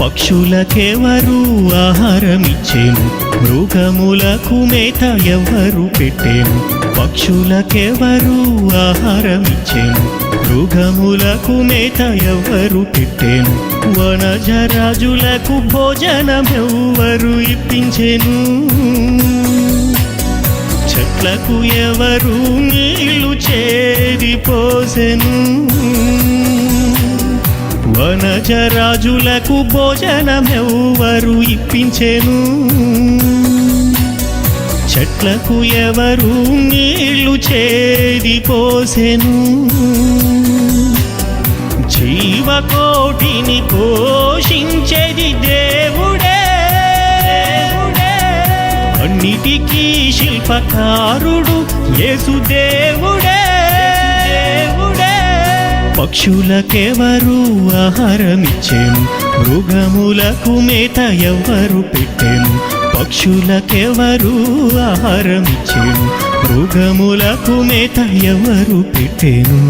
పక్షులకెవరు ఆహారమిచ్చేను, మృగములకు మేత ఎవరు పెట్టేను. పక్షులకెవరు ఆహారమిచ్చేను, మృగములకు మేత ఎవరు పెట్టేను. వనజరాజులకు భోజనమెవ్వరు ఇప్పించెను, చెట్లకు ఎవరు నీళ్లు చేరిపోసెను. వనజరాజులకు భోజనమెవ్వరు ఇప్పించెను, చెట్లకు ఎవరు నీళ్లు చేరిపోసెను. జీవకోటిని పోషించేది దేవుడే, అన్నిటికీ శిల్పకారుడు యేసుదేవుడే. పక్షులకెవరు ఆహారమిచ్చేను, మృగములకు మేత ఎవరు పెట్టెను. పక్షులకెవరు ఆహారమిచ్చేను, మృగములకు మేత ఎవరు పెట్టెను.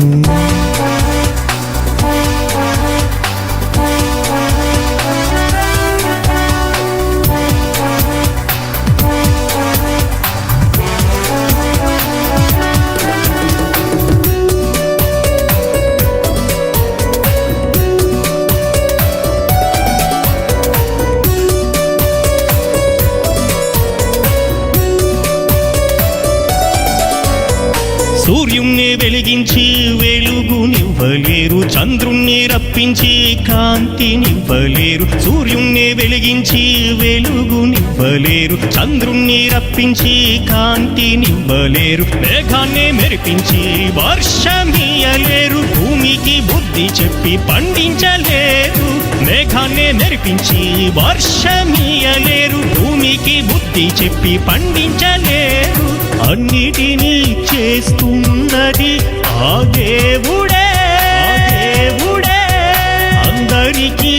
సూర్యుణ్ణి వెలిగించి వెలుగునివ్వలేరు, చంద్రుణ్ణి రప్పించి కాంతినివ్వలేరు. సూర్యుణ్ణి వెలిగించి వెలుగునివ్వలేరు, చంద్రుణ్ణి రప్పించి కాంతినివ్వలేరు. మేఘాన్ని మెరిపించి వర్షమియ్యలేరు, భూమికి బుద్ధి చెప్పి పండించలేరు. మేఘాన్ని మెరిపించి వర్షమియ్యలేరు, భూమికి బుద్ధి చెప్పి పండించలేరు. అన్నిటినీ చేస్తున్నది ఆ దేవుడే, అందరికీ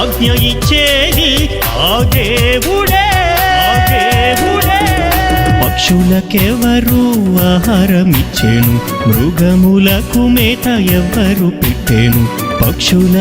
ఆజ్ఞ ఇచ్చేది ఆ దేవుడే. పక్షులకెవరు ఆహారమిచ్చేను, మృగములకు మేత ఎవరు పెట్టెను. పక్షుల